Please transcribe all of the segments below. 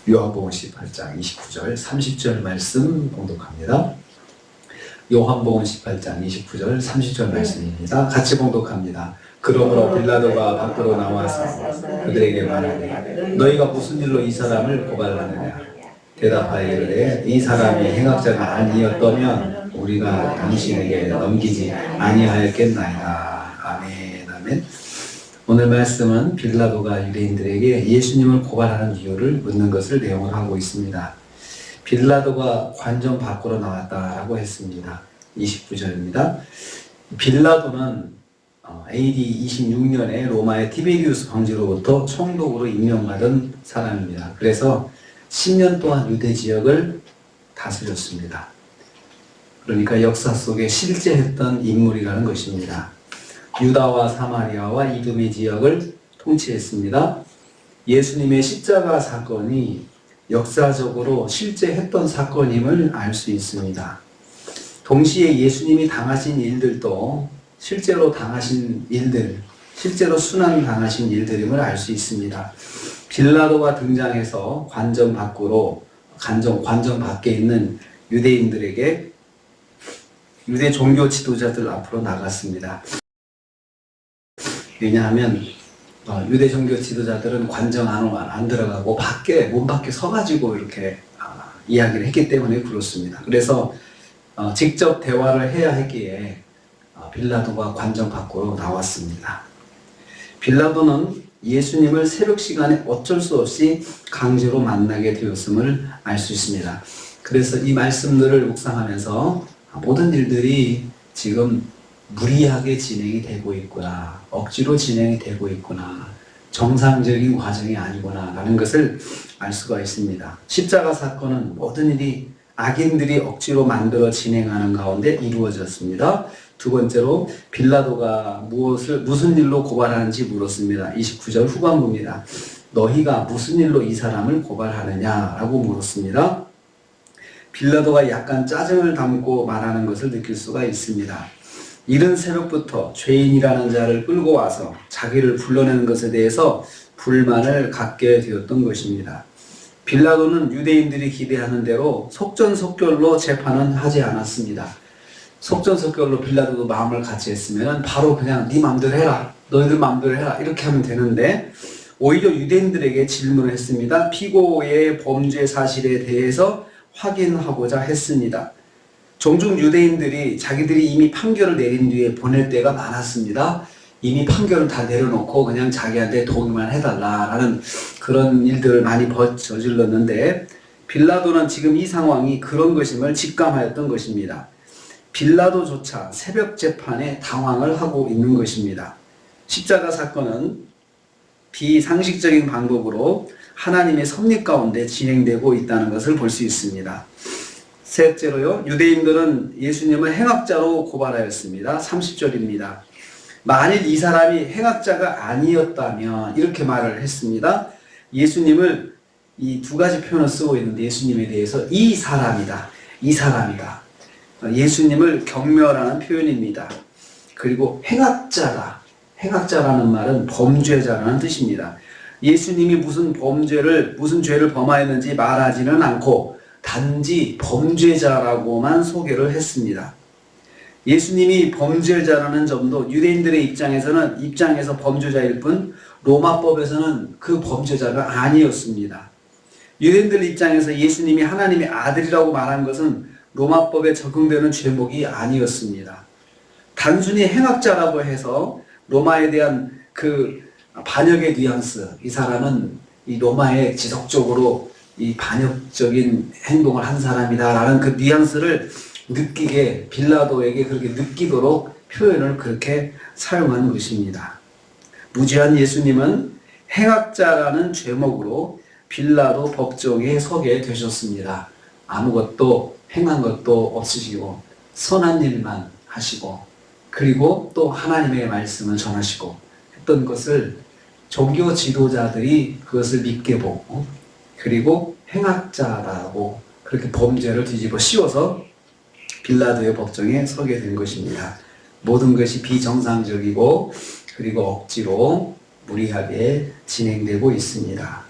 요한복음 18장 29절 30절 말씀 봉독합니다. 요한복음 18장 29절 30절 말씀입니다. 같이 봉독합니다. 그러므로 빌라도가 밖으로 나와서 그들에게 말하되 너희가 무슨 일로 이 사람을 고발하느냐. 대답하여 이르되 이 사람이 행악자가 아니었다면 우리가 당신에게 넘기지 아니하였겠나이다. 아멘. 아멘. 오늘 말씀은 빌라도가 유대인들에게 예수님을 고발하는 이유를 묻는 것을 내용으로 하고 있습니다. 빌라도가 관전 밖으로 나왔다라고 했습니다. 29절입니다. 빌라도는 AD 26년에 로마의 티베리우스 황제로부터 총독으로 임명받은 사람입니다. 그래서 10년 동안 유대 지역을 다스렸습니다. 그러니까 역사 속에 실제 했던 인물이라는 것입니다. 유다와 사마리아와 이두메 지역을 통치했습니다. 예수님의 십자가 사건이 역사적으로 실제 했던 사건임을 알 수 있습니다. 동시에 예수님이 당하신 일들도 실제로 당하신 일들, 실제로 순환 당하신 일들임을 알 수 있습니다. 빌라도가 등장해서 관전 밖으로, 관전 밖에 있는 유대인들에게 유대 종교 지도자들 앞으로 나갔습니다. 왜냐하면 유대 종교 지도자들은 관정 안으로 안 들어가고 문 밖에 서가지고 이렇게 이야기를 했기 때문에 그렇습니다. 그래서 직접 대화를 해야 했기에 빌라도가 관정 밖으로 나왔습니다. 빌라도는 예수님을 새벽 시간에 어쩔 수 없이 강제로 만나게 되었음을 알 수 있습니다. 그래서 이 말씀들을 묵상하면서 모든 일들이 지금 무리하게 진행이 되고 있구나, 억지로 진행이 되고 있구나, 정상적인 과정이 아니구나 라는 것을 알 수가 있습니다. 십자가 사건은 모든 일이 악인들이 억지로 만들어 진행하는 가운데 이루어졌습니다. 두 번째로 빌라도가 무슨 일로 고발하는지 물었습니다. 29절 후반부입니다. 너희가 무슨 일로 이 사람을 고발하느냐라고 물었습니다. 빌라도가 약간 짜증을 담고 말하는 것을 느낄 수가 있습니다. 이른 새벽부터 죄인이라는 자를 끌고 와서 자기를 불러내는 것에 대해서 불만을 갖게 되었던 것입니다. 빌라도는 유대인들이 기대하는 대로 속전속결로 재판은 하지 않았습니다. 속전속결로 빌라도도 마음을 같이 했으면 바로 그냥 네 맘대로 해라, 너희들 맘대로 해라 이렇게 하면 되는데 오히려 유대인들에게 질문을 했습니다. 피고의 범죄 사실에 대해서 확인하고자 했습니다. 종종 유대인들이 자기들이 이미 판결을 내린 뒤에 보낼 때가 많았습니다. 이미 판결을 다 내려놓고 그냥 자기한테 동의만 해달라라는 그런 일들을 많이 저질렀는데 빌라도는 지금 이 상황이 그런 것임을 직감하였던 것입니다. 빌라도조차 새벽 재판에 당황을 하고 있는 것입니다. 십자가 사건은 비상식적인 방법으로 하나님의 섭리 가운데 진행되고 있다는 것을 볼 수 있습니다. 셋째로요, 유대인들은 예수님을 행악자로 고발하였습니다. 30절입니다. 만일 이 사람이 행악자가 아니었다면 이렇게 말을 했습니다. 예수님을 이 두 가지 표현을 쓰고 있는데 예수님에 대해서 이 사람이다, 이 사람이다. 예수님을 경멸하는 표현입니다. 그리고 행악자다. 행악자라는 말은 범죄자라는 뜻입니다. 예수님이 무슨 죄를 범하였는지 말하지는 않고 단지 범죄자라고만 소개를 했습니다. 예수님이 범죄자라는 점도 유대인들의 입장에서 범죄자일 뿐 로마법에서는 그 범죄자가 아니었습니다. 유대인들 입장에서 예수님이 하나님의 아들이라고 말한 것은 로마법에 적용되는 죄목이 아니었습니다. 단순히 행악자라고 해서 로마에 대한 그 반역의 뉘앙스, 이 사람은 이 로마에 지속적으로 이 반역적인 행동을 한 사람이다라는 그 뉘앙스를 느끼게 빌라도에게 그렇게 느끼도록 표현을 그렇게 사용한 것입니다. 무죄한 예수님은 행악자라는 죄목으로 빌라도 법정에 서게 되셨습니다. 아무것도 행한 것도 없으시고 선한 일만 하시고 그리고 또 하나님의 말씀을 전하시고 했던 것을 종교 지도자들이 그것을 믿게 보고 그리고 행악자라고 그렇게 범죄를 뒤집어 씌워서 빌라도의 법정에 서게 된 것입니다. 모든 것이 비정상적이고 그리고 억지로 무리하게 진행되고 있습니다.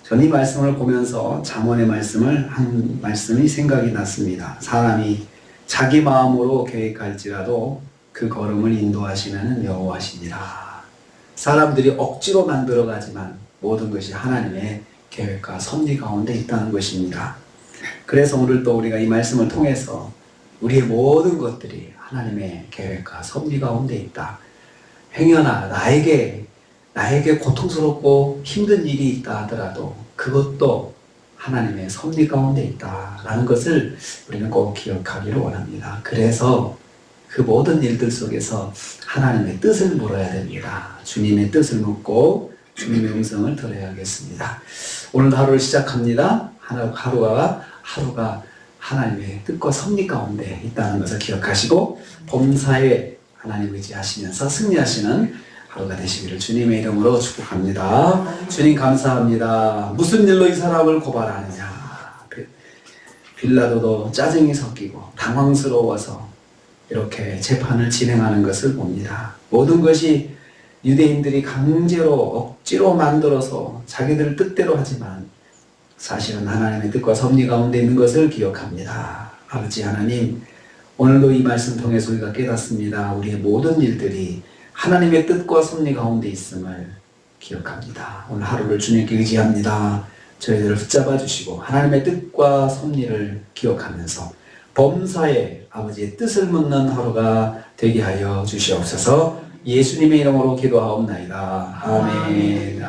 저는 이 말씀을 보면서 잠언의 말씀을 한 말씀이 생각이 났습니다. 사람이 자기 마음으로 계획할지라도 그 걸음을 인도하시는 여호와시니라. 사람들이 억지로 만들어가지만 모든 것이 하나님의 계획과 섭리 가운데 있다는 것입니다. 그래서 오늘 또 우리가 이 말씀을 통해서 우리의 모든 것들이 하나님의 계획과 섭리 가운데 있다. 행여나 나에게 고통스럽고 힘든 일이 있다 하더라도 그것도 하나님의 섭리 가운데 있다라는 것을 우리는 꼭 기억하기를 원합니다. 그래서 그 모든 일들 속에서 하나님의 뜻을 물어야 됩니다. 주님의 뜻을 묻고 주님의 음성을 들어야겠습니다. 오늘 하루를 시작합니다. 하루가 하나님의 뜻과 섭리 가운데 있다는 것을 기억하시고 범사에 하나님 의지하시면서 승리하시는 하루가 되시기를 주님의 이름으로 축복합니다. 주님 감사합니다. 무슨 일로 이 사람을 고발하느냐. 빌라도도 짜증이 섞이고 당황스러워서 이렇게 재판을 진행하는 것을 봅니다. 모든 것이 유대인들이 강제로 억지로 만들어서 자기들 뜻대로 하지만 사실은 하나님의 뜻과 섭리 가운데 있는 것을 기억합니다. 아버지 하나님, 오늘도 이 말씀 통해서 우리가 깨닫습니다. 우리의 모든 일들이 하나님의 뜻과 섭리 가운데 있음을 기억합니다. 오늘 하루를 주님께 의지합니다. 저희들을 붙잡아 주시고 하나님의 뜻과 섭리를 기억하면서 범사에 아버지의 뜻을 묻는 하루가 되게 하여 주시옵소서. 예수님의 이름으로 기도하옵나이다. 아멘.